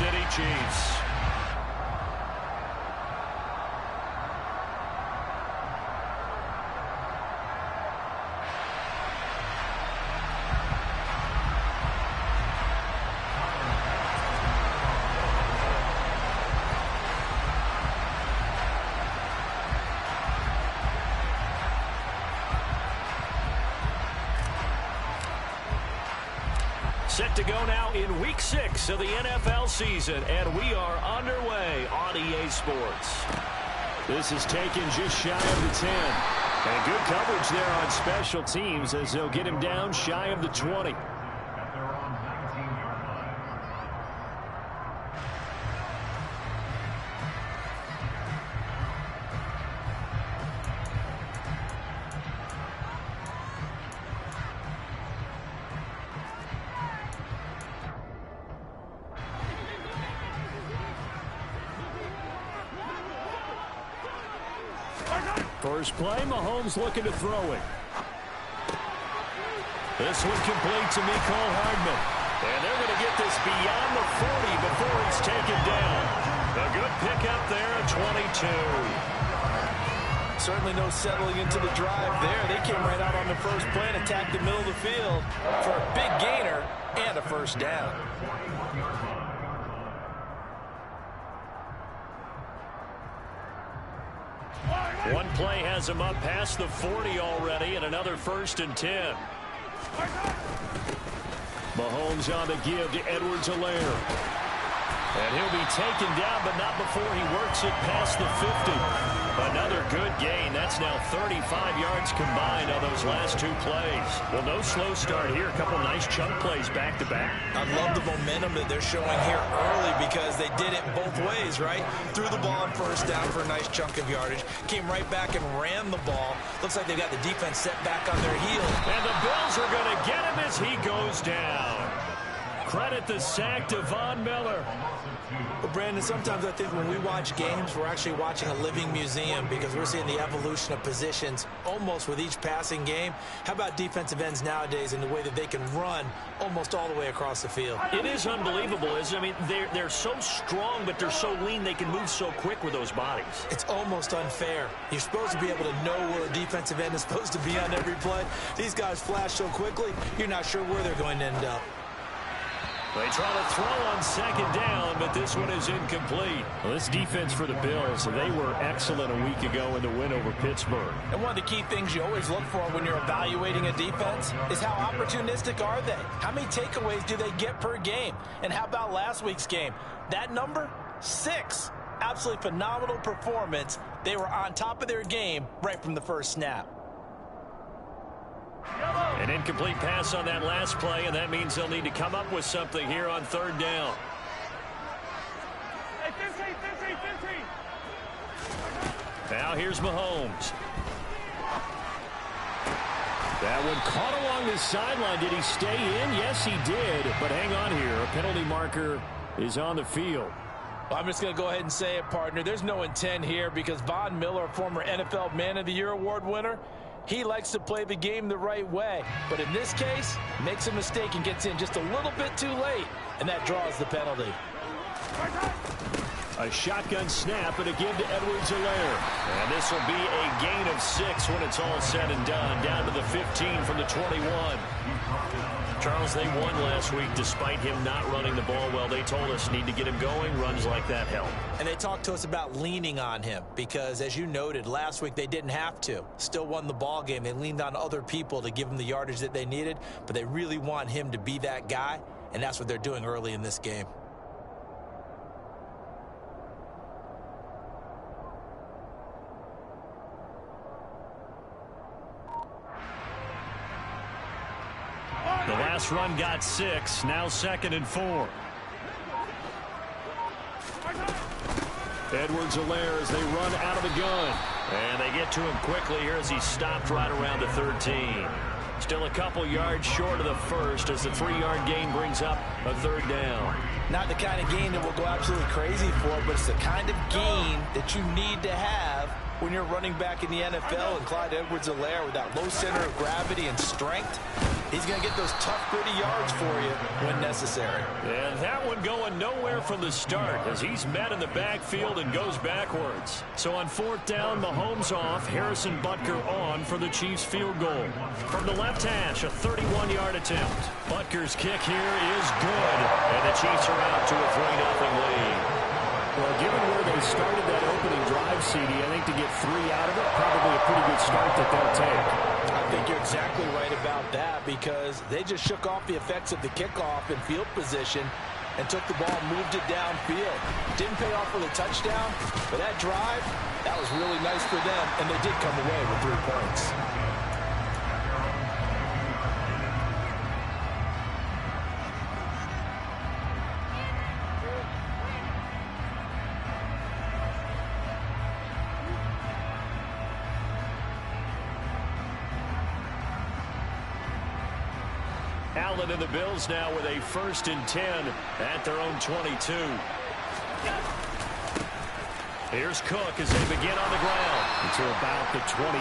City Chiefs. Set to go now in Week 6 of the NFL season, and we are underway on EA Sports. This is taken just shy of the 10. And good coverage there on special teams as they'll get him down shy of the 20. First play, Mahomes looking to throw it. This one complete to Mecole Hardman. And they're going to get this beyond the 40 before he's taken down. A good pickup there at 22. Certainly no settling into the drive there. They came right out on the first play and attacked the middle of the field for a big gainer and a first down. One play has him up past the 40 already, and another 1st and 10. Mahomes on the give to Edwards-Helaire. And he'll be taken down, but not before he works it past the 50. Another good gain. That's now 35 yards combined on those last 2 plays. Well, no slow start here. A couple nice chunk plays back-to-back. I love the momentum that they're showing here early because they did it both ways, right? Threw the ball on first down for a nice chunk of yardage. Came right back and ran the ball. Looks like they've got the defense set back on their heels. And the Bills are going to get him as he goes down. Credit the sack to Von Miller. Well, Brandon, sometimes I think when we watch games, we're actually watching a living museum because we're seeing the evolution of positions almost with each passing game. How about defensive ends nowadays and the way that they can run almost all the way across the field? It is unbelievable, isn't it? I mean, they're so strong, but they're so lean, they can move so quick with those bodies. It's almost unfair. You're supposed to be able to know where a defensive end is supposed to be on every play. These guys flash so quickly, you're not sure where they're going to end up. They try to throw on 2nd down, but this one is incomplete. Well, this defense for the Bills, they were excellent a week ago in the win over Pittsburgh. And one of the key things you always look for when you're evaluating a defense is how opportunistic are they? How many takeaways do they get per game? And how about last week's game? That number? 6. Absolutely phenomenal performance. They were on top of their game right from the first snap. An incomplete pass on that last play, and that means they'll need to come up with something here on 3rd down. Now here's Mahomes. That one caught along the sideline. Did he stay in? Yes, he did. But hang on here. A penalty marker is on the field. Well, I'm just going to go ahead and say it, partner. There's no intent here because Von Miller, a former NFL Man of the Year award winner, he likes to play the game the right way. But in this case, makes a mistake and gets in just a little bit too late, and that draws the penalty. A shotgun snap and a give to Edwards-Helaire. And this will be a gain of 6 when it's all said and done. Down to the 15 from the 21. Charles, they won last week despite him not running the ball well. They told us need to get him going. Runs like that help. And they talked to us about leaning on him because, as you noted, last week they didn't have to. Still won the ball game. They leaned on other people to give them the yardage that they needed, but they really want him to be that guy, and that's what they're doing early in this game. The last run got 6. Now 2nd and 4. Edwards-Helaire as they run out of the gun. And they get to him quickly here as he stopped right around the 13. Still a couple yards short of the first as the 3-yard gain brings up a 3rd down. Not the kind of gain that we'll go absolutely crazy for, but it's the kind of gain that you need to have when you're running back in the NFL. And Clyde Edwards-Helaire with that low center of gravity and strength, He's going to get those tough, gritty yards for you when necessary. And that one going nowhere from the start as he's met in the backfield and goes backwards. So on 4th down, Mahomes off, Harrison Butker on for the Chiefs field goal. From the left hash, a 31-yard attempt. Butker's kick here is good, and the Chiefs are out to a 3-0 lead. Well, given where they started that opening drive, CD, I think to get 3 out of it, probably a pretty good start that they'll take. I think you're exactly right about that because they just shook off the effects of the kickoff and field position and took the ball and moved it downfield. Didn't pay off with a touchdown, but that drive, that was really nice for them, and they did come away with 3 points. Allen and the Bills now with a 1st and 10 at their own 22. Here's Cook as they begin on the ground until about the 23.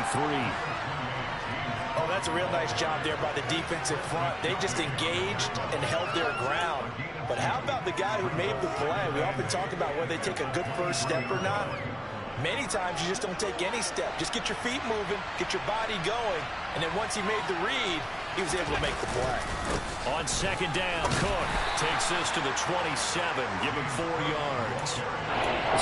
Oh, that's a real nice job there by the defensive front. They just engaged and held their ground. But how about the guy who made the play? We often talk about whether they take a good first step or not. Many times you just don't take any step. Just get your feet moving, get your body going, and then once he made the read, he was able to make the play. On 2nd down, Cook takes this to the 27, give him 4 yards.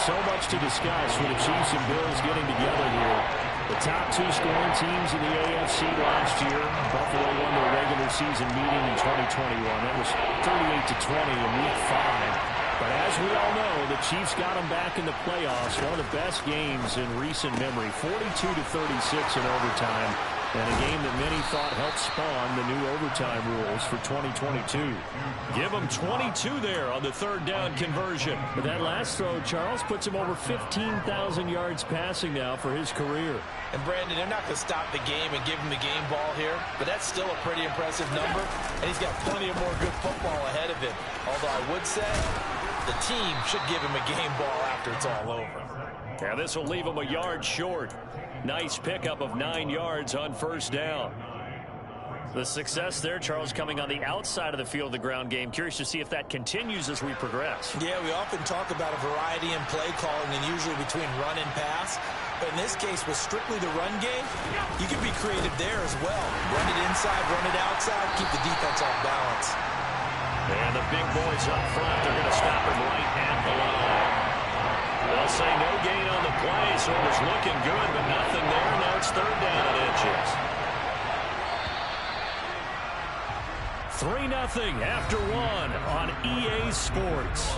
So much to discuss with the Chiefs and Bills getting together here. The top 2 scoring teams in the AFC last year. Buffalo won their regular season meeting in 2021. That was 38-20 in Week 5. But as we all know, the Chiefs got them back in the playoffs. One of the best games in recent memory. 42-36 in overtime. And a game that many thought helped spawn the new overtime rules for 2022. Give him 22 there on the 3rd down conversion. But that last throw, Charles, puts him over 15,000 yards passing now for his career. And Brandon, they're not going to stop the game and give him the game ball here, but that's still a pretty impressive number, and he's got plenty of more good football ahead of him. Although I would say the team should give him a game ball after it's all over. Yeah, this will leave him a yard short. Nice pickup of 9 yards on 1st down. The success there, Charles, coming on the outside of the field, the ground game. Curious to see if that continues as we progress. Yeah, we often talk about a variety in play calling and usually between run and pass. But in this case, with strictly the run game, you can be creative there as well. Run it inside, run it outside, keep the defense off balance. And the big boys up front, they're going to stop him right at the line. They'll say no gain on the play, so it was looking good, but nothing there. Now it's 3rd down and inches. 3-0 after 1 on EA Sports.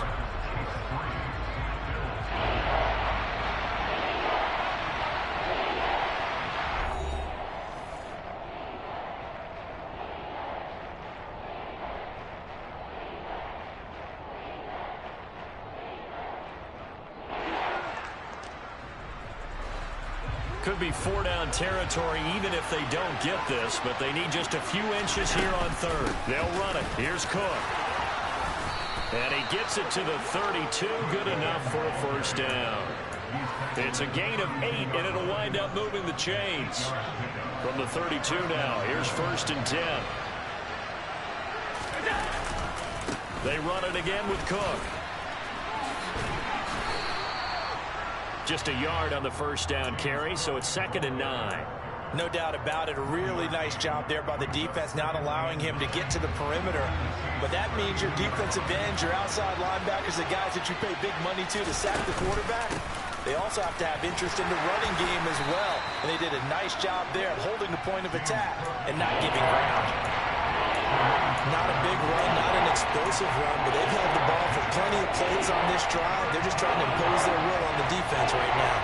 Could be 4-down territory even if they don't get this, but they need just a few inches here on 3rd. They'll run it. Here's Cook. And he gets it to the 32. Good enough for a 1st down. It's a gain of 8, and it'll wind up moving the chains. From the 32 now, here's 1st and 10. They run it again with Cook. Just a yard on the 1st down carry, so it's 2nd and 9. No doubt about it. A really nice job there by the defense, not allowing him to get to the perimeter. But that means your defensive ends, your outside linebackers, the guys that you pay big money to sack the quarterback, they also have to have interest in the running game as well. And they did a nice job there of holding the point of attack and not giving ground. Not a big run, not an explosive run, but they've held the ball for plenty of plays on this drive. They're just trying to impose their will on the defense right now.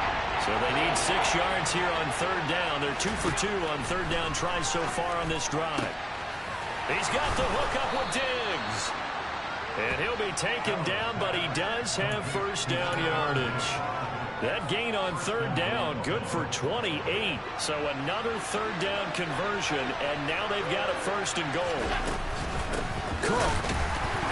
So they need 6 yards here on 3rd down. They're 2 for 2 on 3rd down tries so far on this drive. He's got the hook up with Diggs. And he'll be taken down, but he does have 1st down yardage. That gain on 3rd down, good for 28. So another 3rd down conversion, and now they've got a 1st and goal. Cook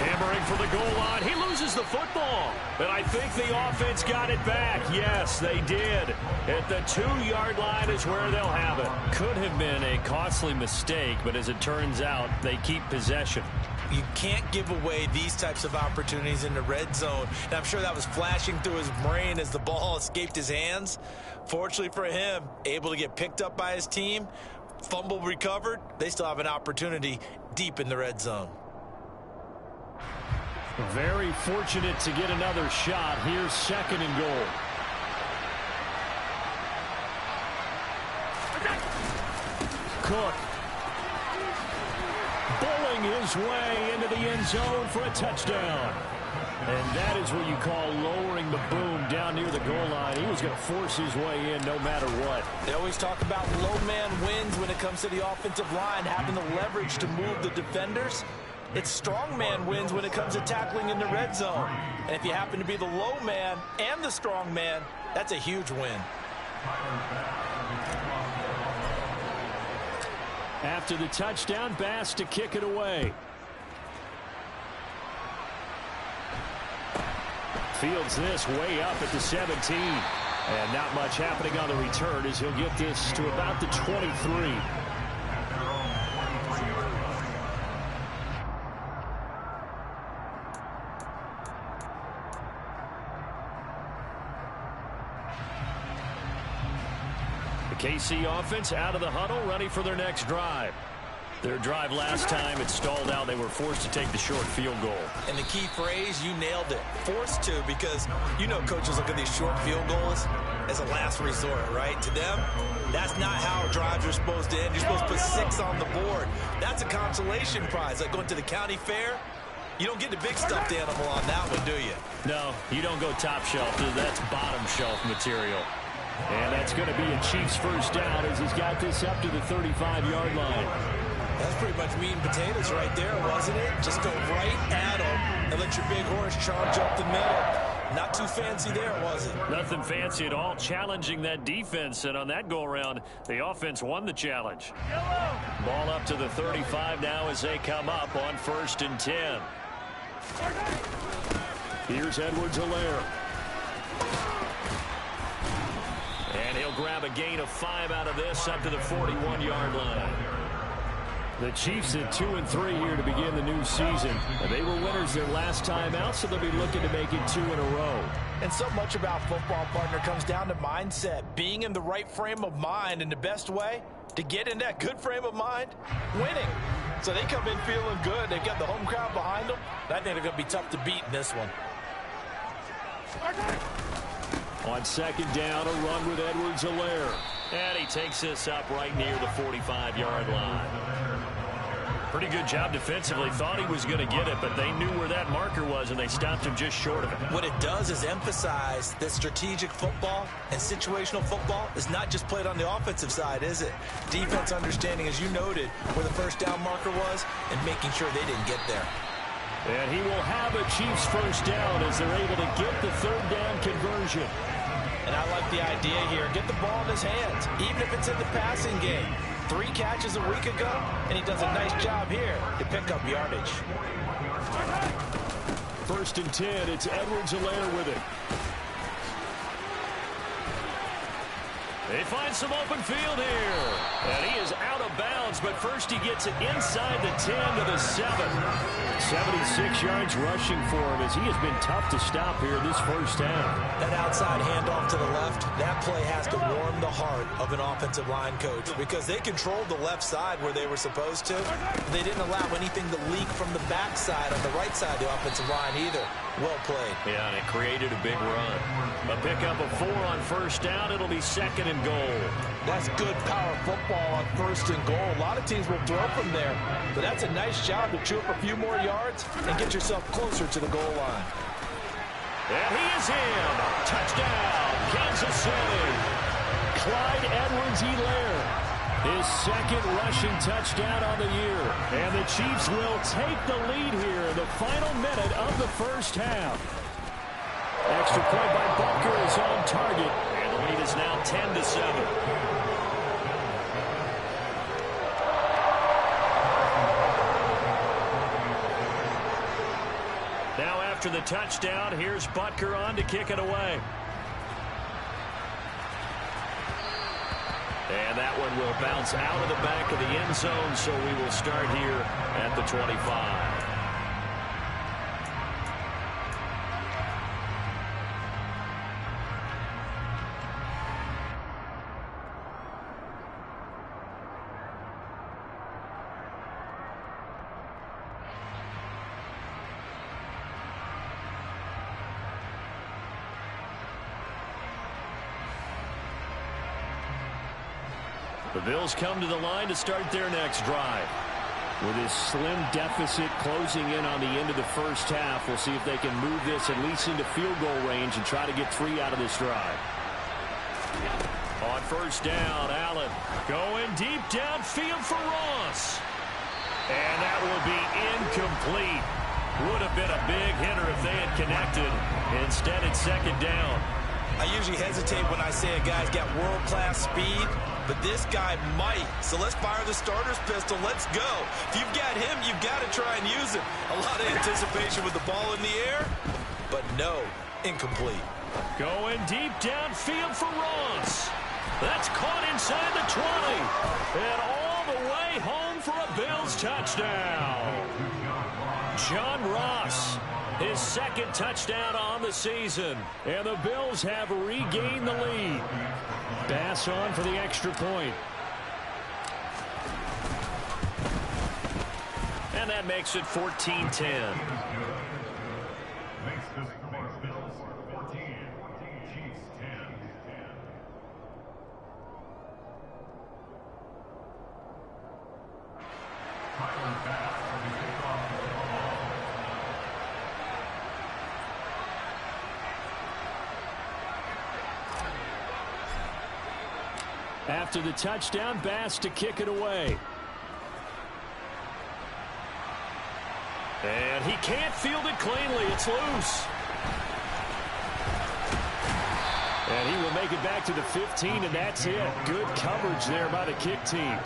Hammering for the goal line. He loses the football. And I think the offense got it back. Yes, they did. At the 2-yard line is where they'll have it. Could have been a costly mistake, but as it turns out, they keep possession. You can't give away these types of opportunities in the red zone. And I'm sure that was flashing through his brain as the ball escaped his hands. Fortunately for him, able to get picked up by his team, fumble recovered. They still have an opportunity deep in the red zone. Very fortunate to get another shot. Here's 2nd and goal. Cook. Bowling his way into the end zone for a touchdown. And that is what you call lowering the boom down near the goal line. He was going to force his way in no matter what. They always talk about low man wins when it comes to the offensive line, having the leverage to move the defenders. It's strong man wins when it comes to tackling in the red zone. And if you happen to be the low man and the strong man, that's a huge win. After the touchdown, Bass to kick it away. Fields this way up at the 17. And not much happening on the return as he'll get this to about the 23. KC offense out of the huddle, ready for their next drive. Their drive last time, it stalled out. They were forced to take the short field goal. And the key phrase, you nailed it. Forced to, because you know coaches look at these short field goals as a last resort, right? To them, that's not how drives are supposed to end. You're supposed to put 6 on the board. That's a consolation prize. Like going to the county fair, you don't get the big stuffed animal on that one, do you? No, you don't go top shelf. That's bottom shelf material. And that's going to be a Chiefs first down as he's got this up to the 35-yard line. That's pretty much meat and potatoes right there, wasn't it? Just go right at him and let your big horse charge up the middle. Not too fancy there, was it? Nothing fancy at all, challenging that defense. And on that go-around, the offense won the challenge. Ball up to the 35 now as they come up on 1st and 10. Here's Edwards-Helaire. And he'll grab a gain of 5 out of this up to the 41-yard line. The Chiefs at 2-3 here to begin the new season. They were winners their last time out, so they'll be looking to make it 2 in a row. And so much about football, partner, comes down to mindset. Being in the right frame of mind, and the best way to get in that good frame of mind, winning. So they come in feeling good. They've got the home crowd behind them. I think they're going to be tough to beat in this one. On 2nd down, a run with Edwards-Helaire. And he takes this up right near the 45-yard line. Pretty good job defensively. Thought he was going to get it, but they knew where that marker was, and they stopped him just short of it. What it does is emphasize that strategic football and situational football is not just played on the offensive side, is it? Defense understanding, as you noted, where the first down marker was and making sure they didn't get there. And he will have a Chiefs first down as they're able to get the 3rd down conversion. And I like the idea here. Get the ball in his hands, even if it's in the passing game. 3 catches a week ago, and he does a nice job here to pick up yardage. 1st and 10, it's Edwards-Helaire with it. They find some open field here. And he is out of bounds, but first he gets it inside the 10 to the 7. 76 yards rushing for him as he has been tough to stop here this first half. That outside handoff to the left, that play has to warm the heart of an offensive line coach because they controlled the left side where they were supposed to. They didn't allow anything to leak from the backside on the right side of the offensive line either. Well played. Yeah, and it created a big run. A pickup of 4 on first down. It'll be 2nd and goal. That's good power football on 1st and goal. A lot of teams will throw from there, but that's a nice job to chew up a few more yards and get yourself closer to the goal line. And he is in. Touchdown, Kansas City. Clyde Edwards-Helaire. His 2nd rushing touchdown on the year. And the Chiefs will take the lead here in the final minute of the first half. Extra point by Butker is on target. And the lead is now 10-7. after the touchdown. Here's Butker on to kick it away. And that one will bounce out of the back of the end zone, so we will start here at the 25. The Bills come to the line to start their next drive. With his slim deficit closing in on the end of the first half, we'll see if they can move this at least into field goal range and try to get 3 out of this drive. On first down, Allen going deep downfield for Ross. And that will be incomplete. Would have been a big hitter if they had connected. Instead, it's second down. I usually hesitate when I say a guy's got world-class speed, but this guy might. So let's fire the starter's pistol. Let's go. If you've got him, you've got to try and use him. A lot of anticipation with the ball in the air, but no, incomplete. Going deep downfield for Ross. That's caught inside the 20. And all the way home for a Bills touchdown. John Ross, his second touchdown on the season. And the Bills have regained the lead. Bass on for the extra point. And that makes it 14-10. After the touchdown, Bass to kick it away. And he can't field it cleanly. It's loose. And he will make it back to the 15, and that's it. Good coverage there by the kick team.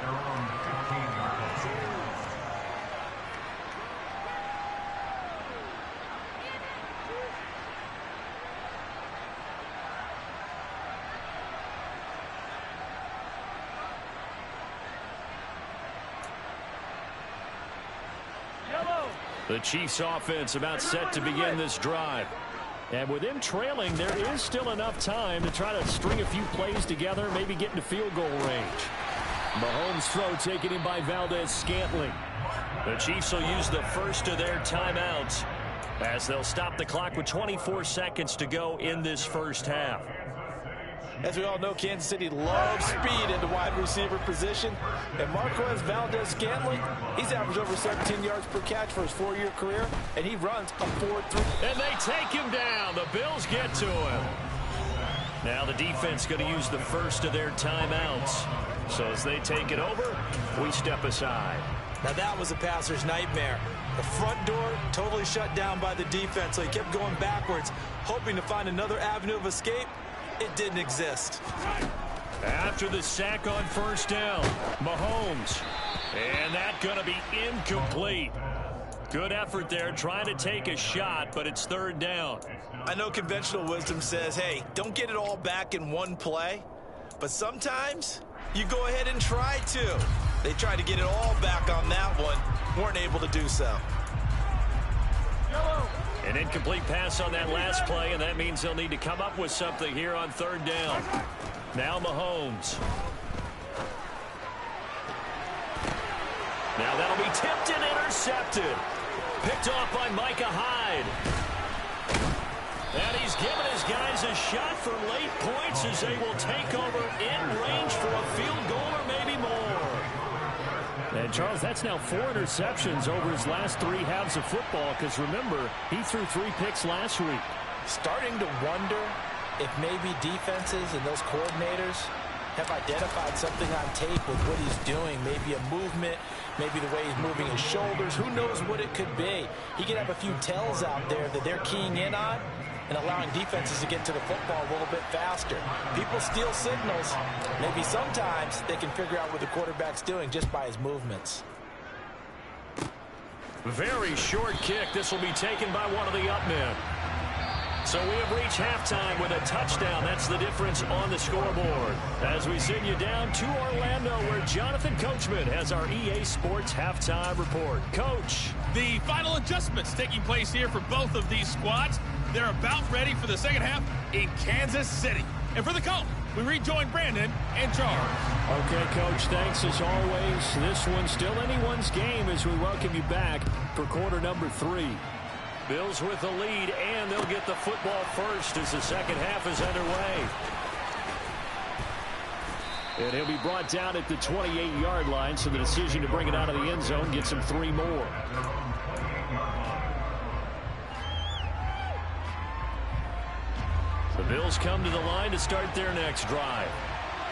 The Chiefs offense about set to begin this drive. And with them trailing, there is still enough time to try to string a few plays together, maybe get into field goal range. Mahomes' throw taken in by Valdes-Scantling. The Chiefs will use the first of their timeouts as they'll stop the clock with 24 seconds to go in this first half. As we all know, Kansas City loves speed in the wide receiver position. And Marquez Valdes-Scantling, he's averaged over 17 yards per catch for his 4-year career, and he runs a 4.3. And they take him down. The Bills get to him. Now the defense going to use the first of their timeouts. So as they take it over, we step aside. Now that was a passer's nightmare. The front door totally shut down by the defense, so he kept going backwards, hoping to find another avenue of escape. It didn't exist. After the sack on first down, Mahomes. And that going to be incomplete. Good effort there trying to take a shot, but it's third down. I know conventional wisdom says, hey, don't get it all back in one play. But sometimes you go ahead and try to. They tried to get it all back on that one. Weren't able to do so. An incomplete pass on that last play, and that means they'll need to come up with something here on third down. Now Mahomes. Now that'll be tipped and intercepted. Picked off by Micah Hyde. And he's given his guys a shot for late points as they will take over in range for a field goal or maybe more. And, Charles, that's now 4 interceptions over his last 3 halves of football because, remember, he threw 3 picks last week. Starting to wonder if maybe defenses and those coordinators have identified something on tape with what he's doing. Maybe a movement, maybe the way he's moving his shoulders. Who knows what it could be? He could have a few tells out there that they're keying in on and allowing defenses to get to the football a little bit faster. People steal signals. Maybe sometimes they can figure out what the quarterback's doing just by his movements. Very short kick. This will be taken by one of the up men. So we have reached halftime with a touchdown. That's the difference on the scoreboard. As we send you down to Orlando, where Jonathan Coachman has our EA Sports halftime report. Coach. The final adjustments taking place here for both of these squads. They're about ready for the second half in Kansas City. And for the call, we rejoin Brandon and Charles. Okay, Coach, thanks as always. This one's still anyone's game as we welcome you back for quarter number 3. Bills with the lead, and they'll get the football first as the second half is underway. And he'll be brought down at the 28-yard line, so the decision to bring it out of the end zone gets him 3 more. The Bills come to the line to start their next drive.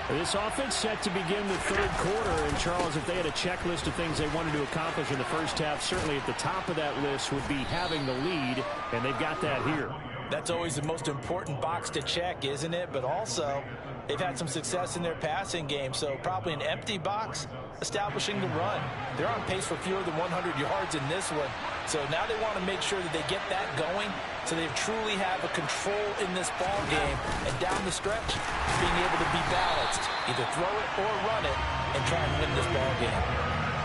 This offense set to begin the third quarter. And, Charles, if they had a checklist of things they wanted to accomplish in the first half, certainly at the top of that list would be having the lead, and they've got that here. That's always the most important box to check, isn't it? But also, they've had some success in their passing game, so probably an empty box establishing the run. They're on pace for fewer than 100 yards in this one, so now they want to make sure that they get that going so they truly have a control in this ball game, and down the stretch, being able to be balanced, either throw it or run it, and try and win this ball game.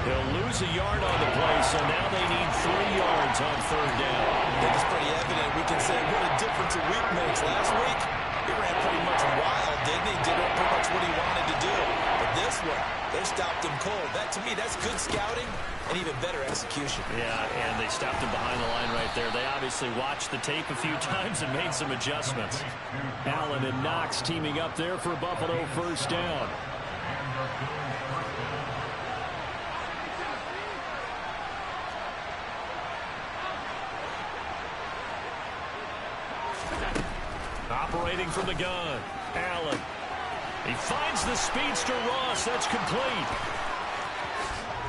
They'll lose a yard on the play, so now they need 3 yards on third down. I think it's pretty evident. We can say what a difference a week makes. Last week, he ran pretty much wild, didn't he? Did pretty much what he wanted to do. But this one, they stopped him cold. That, to me, that's good scouting and even better execution. Yeah, and they stopped him behind the line right there. They obviously watched the tape a few times and made some adjustments. Allen and Knox teaming up there for Buffalo first down. Operating from the gun, Allen. He finds the speedster Ross. That's complete.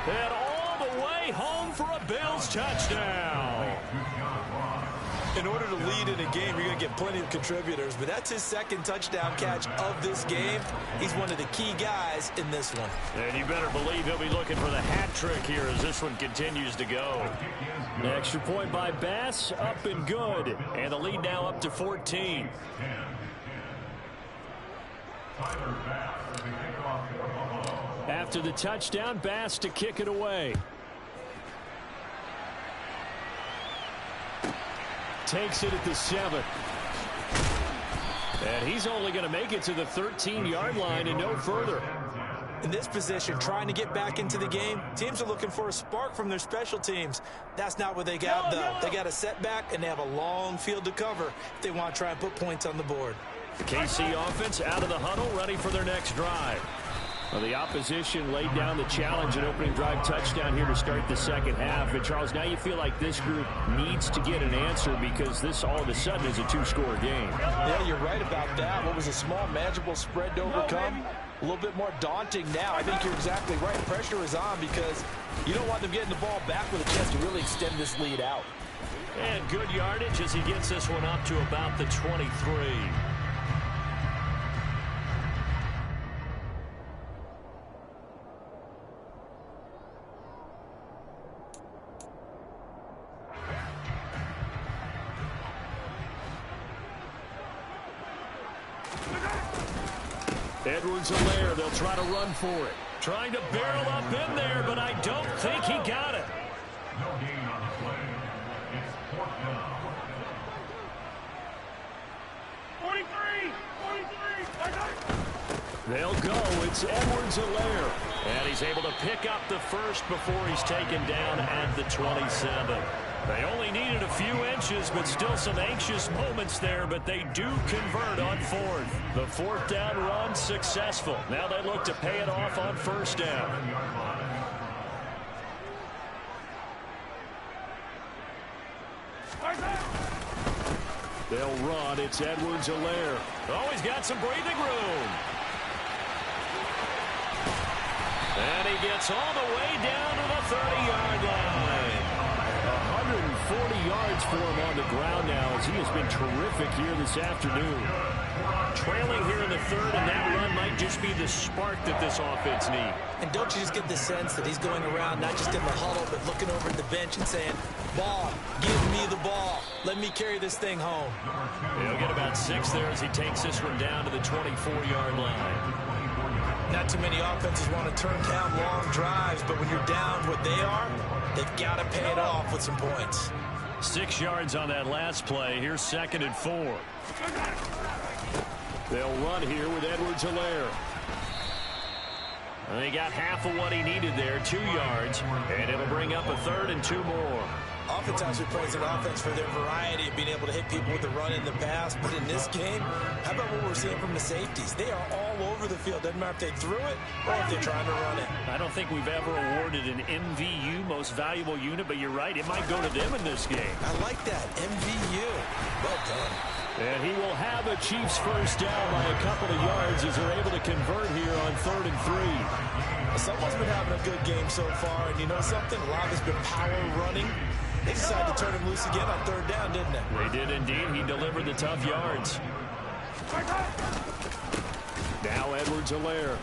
And all the way home for a Bills touchdown. In order to lead in a game, you're going to get plenty of contributors, but that's his second touchdown catch of this game. He's one of the key guys in this one. And you better believe he'll be looking for the hat trick here as this one continues to go. An extra point by Bass, up and good. And the lead now up to 14. After the touchdown, Bass to kick it away. Takes it at the 7. And he's only going to make it to the 13-yard line and no further. In this position, trying to get back into the game, teams are looking for a spark from their special teams. That's not what they got, though. They got a setback, and they have a long field to cover if they want to try and put points on the board. The KC offense out of the huddle, ready for their next drive. Well, the opposition laid down the challenge and opening drive touchdown here to start the second half. And, Charles, now you feel like this group needs to get an answer because this all of a sudden is a 2-score game. Yeah, you're right about that. What was a small, manageable spread to overcome? A little bit more daunting now. I think you're exactly right. Pressure is on because you don't want them getting the ball back with a chance to really extend this lead out. And good yardage as he gets this one up to about the 23. Edwards-Helaire, they'll try to run for it. Trying to barrel up in there, but I don't think he got it. No gain on the play. It's fourth down. 43. They'll go. It's Edwards-Helaire. And he's able to pick up the first before he's taken down at the 27. They only needed a few inches, but still some anxious moments there, but they do convert on fourth. The fourth down run successful. Now they look to pay it off on first down. They'll run. It's Edwards-Helaire. Oh, he's got some breathing room. And he gets all the way down to the 30-yard line. 140 yards for him on the ground now, as he has been terrific here this afternoon. Trailing here in the third, and that run might just be the spark that this offense needs. And don't you just get the sense that he's going around, not just in the huddle, but looking over at the bench and saying, ball, give me the ball. Let me carry this thing home. He'll get about 6 there as he takes this one down to the 24-yard line. Not too many offenses want to turn down long drives, but when you're down what they are, they've got to pay it off with some points. 6 yards on that last play. Here's 2nd and 4. They'll run here with Edwards-Helaire. And he got half of what he needed there, 2 yards, and it'll bring up a 3rd and 2 more. Oftentimes we praise an offense for their variety of being able to hit people with the run in the pass, but in this game, how about what we're seeing from the safeties? They are all over the field. Doesn't matter if they threw it or if they're trying to run it. I don't think we've ever awarded an MVU, most valuable unit, but you're right, it might go to them in this game. I like that, MVU. Well done. And he will have a Chiefs first down by a couple of yards as they're able to convert here on 3rd and 3. Someone's been having a good game so far, and you know something? A lot of it's been power running. They decided to turn him loose again on 3rd down, didn't they? They did indeed. He delivered the tough yards. Now Edwards-Helaire.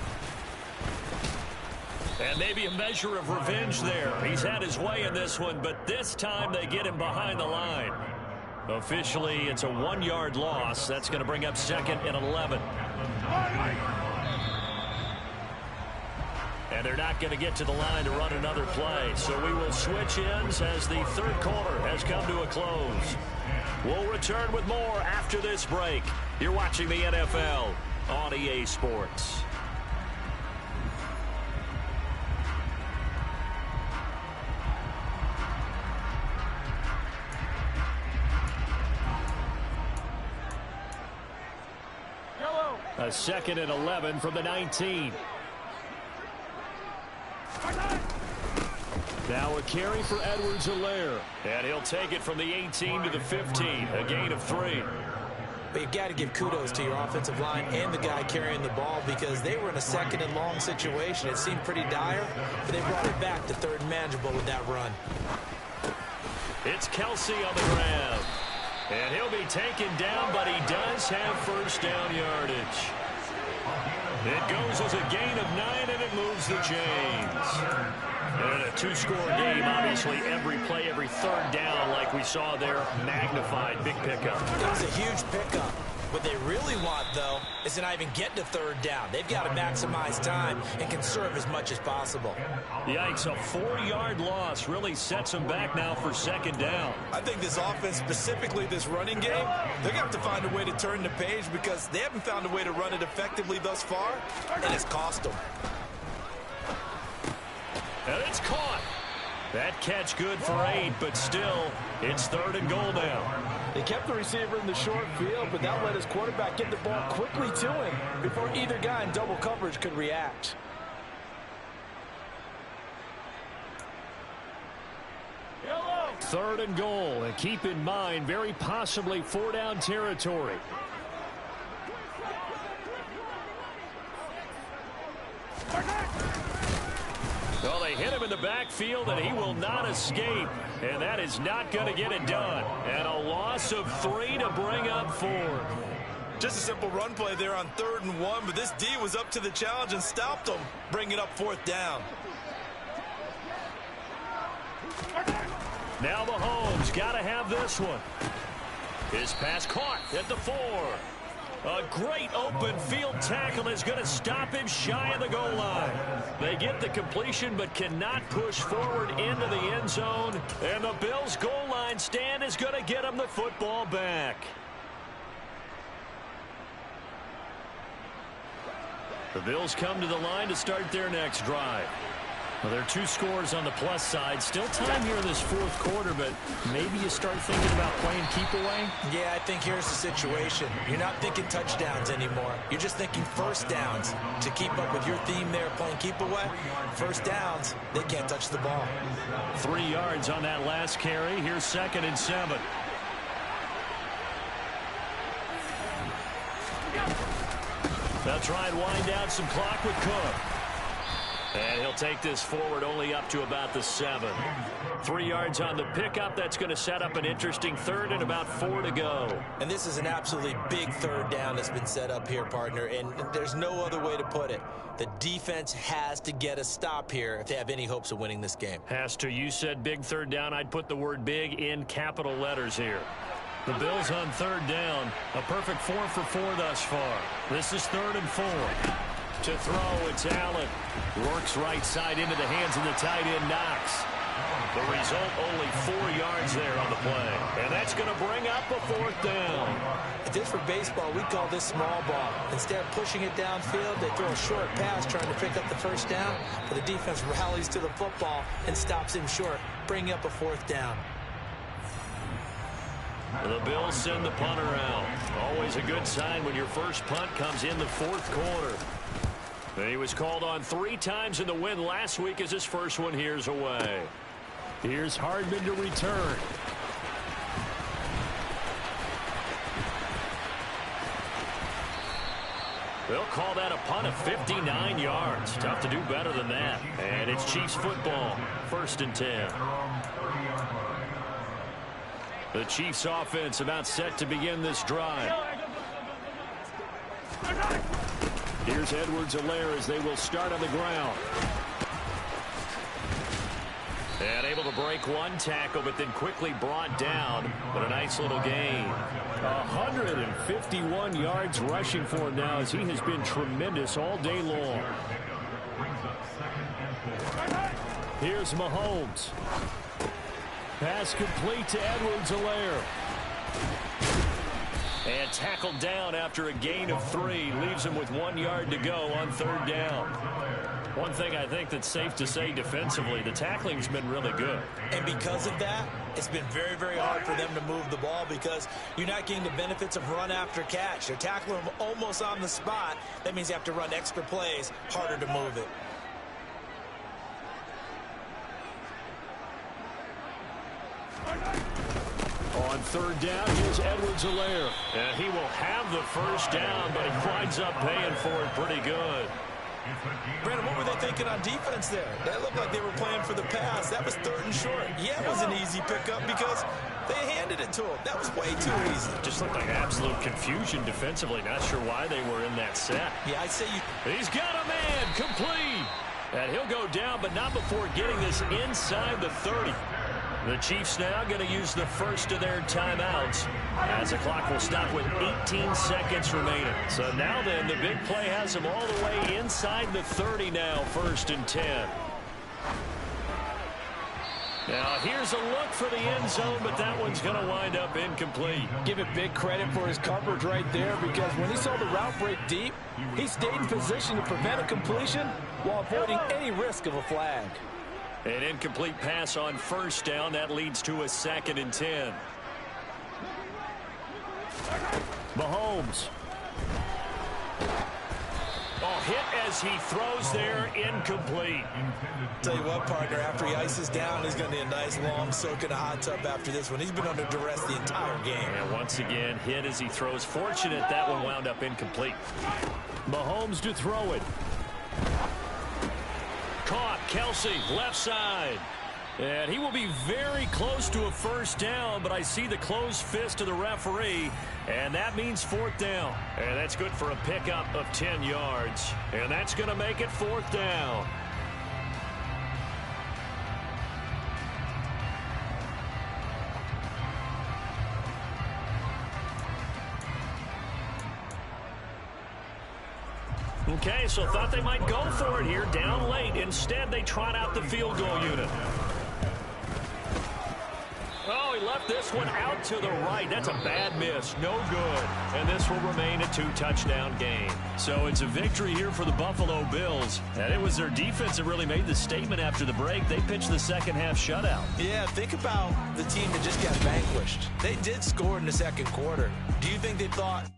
And maybe a measure of revenge there. He's had his way in this one, but this time they get him behind the line. Officially, it's a 1-yard loss. That's going to bring up 2nd and 11. And they're not going to get to the line to run another play. So we will switch ends as the 3rd quarter has come to a close. We'll return with more after this break. You're watching the NFL on EA Sports. A 2nd and 11 from the 19. Now a carry for Edwards-Helaire. And he'll take it from the 18 to the 15. A gain of 3. But you've got to give kudos to your offensive line and the guy carrying the ball because they were in a 2nd and long situation. It seemed pretty dire, but they brought it back to 3rd and manageable with that run. It's Kelsey on the ground. And he'll be taken down, but he does have first down yardage. It goes as a gain of 9, and it moves the chains. And a 2-score game, obviously every play, every 3rd down, like we saw there, magnified. Big pickup. It was a huge pickup. What they really want, though, is to not even get to 3rd down. They've got to maximize time and conserve as much as possible. Yikes, a 4-yard loss really sets them back now for 2nd down. I think this offense, specifically this running game, they're going to have to find a way to turn the page because they haven't found a way to run it effectively thus far, and it's cost them. And it's caught. That catch good for 8, but still, it's 3rd and goal now. They kept the receiver in the short field, but that let his quarterback get the ball quickly to him before either guy in double coverage could react. Yellow. 3rd and goal, and keep in mind, very possibly 4-down territory. Well, they hit him in the backfield, and he will not escape. And that is not going to get it done. And a loss of 3 to bring up 4. Just a simple run play there on 3rd and 1, but this D was up to the challenge and stopped them, bringing up 4th down. Now Mahomes got to have this one. His pass caught at the 4. A great open field tackle is going to stop him shy of the goal line. They get the completion but cannot push forward into the end zone. And the Bills' goal line stand is going to get them the football back. The Bills come to the line to start their next drive. Well, there are 2 scores on the plus side. Still time here in this 4th quarter, but maybe you start thinking about playing keep away? Yeah, I think here's the situation. You're not thinking touchdowns anymore. You're just thinking first downs. To keep up with your theme there, playing keep away, first downs, they can't touch the ball. 3 yards on that last carry. Here's 2nd and 7. They'll try and wind down some clock with Cook. And he'll take this forward only up to about the 7. 3 yards on the pickup. That's going to set up an interesting third and about 4 to go. And this is an absolutely big third down that's been set up here, partner, and there's no other way to put it. The defense has to get a stop here if they have any hopes of winning this game. Has to. You said big third down. I'd put the word big in capital letters here. The Bills on third down. A perfect 4 for 4 thus far. This is 3rd and 4. To throw, it's Allen. Works right side into the hands of the tight end, Knox. The result, only 4 yards there on the play. And that's going to bring up a 4th down. If this were baseball, we'd call this small ball. Instead of pushing it downfield, they throw a short pass trying to pick up the first down, but the defense rallies to the football and stops him short, bringing up a 4th down. The Bills send the punter out. Always a good sign when your first punt comes in the 4th quarter. He was called on 3 times in the win last week as his first one here's away. Here's Hardman to return. They'll call that a punt of 59 yards. Tough to do better than that. And it's Chiefs football. 1st and 10. The Chiefs offense about set to begin this drive. Here's Edwards-Helaire as they will start on the ground. And able to break 1 tackle, but then quickly brought down. But a nice little gain. 151 yards rushing for him now as he has been tremendous all day long. Here's Mahomes. Pass complete to Edwards-Helaire. And tackled down after a gain of 3. Leaves him with 1 yard to go on 3rd down. One thing I think that's safe to say defensively, the tackling's been really good. And because of that, it's been very, very hard for them to move the ball because you're not getting the benefits of run after catch. They're tackling them almost on the spot. That means you have to run extra plays, harder to move it. On 3rd down, here's Edwards-Helaire. And he will have the first down, but he winds up paying for it pretty good. Brandon, what were they thinking on defense there? That looked like they were playing for the pass. That was 3rd and short. Yeah, it was an easy pickup because they handed it to him. That was way too easy. Just looked like absolute confusion defensively. Not sure why they were in that set. Yeah, I'd say you... He's got a man complete. And he'll go down, but not before getting this inside the 30. The Chiefs now going to use the first of their timeouts as the clock will stop with 18 seconds remaining. So now then, the big play has them all the way inside the 30 now, 1st and 10. Now here's a look for the end zone, but that one's going to wind up incomplete. Give it big credit for his coverage right there because when he saw the route break deep, he stayed in position to prevent a completion while avoiding any risk of a flag. An incomplete pass on 1st down. That leads to a 2nd and 10. Mahomes. Oh, hit as he throws there, incomplete. Tell you what, partner, after he ices down, he's going to need a nice long soak in a hot tub after this one. He's been under duress the entire game. And once again, hit as he throws. Fortunate that one wound up incomplete. Mahomes to throw it. Caught, Kelsey, left side. And he will be very close to a first down, but I see the closed fist of the referee, and that means 4th down. And that's good for a pickup of 10 yards. And that's going to make it 4th down. Okay, so thought they might go for it here, down late. Instead, they trot out the field goal unit. Oh, he left this one out to the right. That's a bad miss. No good. And this will remain a 2-touchdown game. So it's a victory here for the Buffalo Bills. And it was their defense that really made the statement after the break. They pitched the second-half shutout. Yeah, think about the team that just got vanquished. They did score in the 2nd quarter. Do you think they thought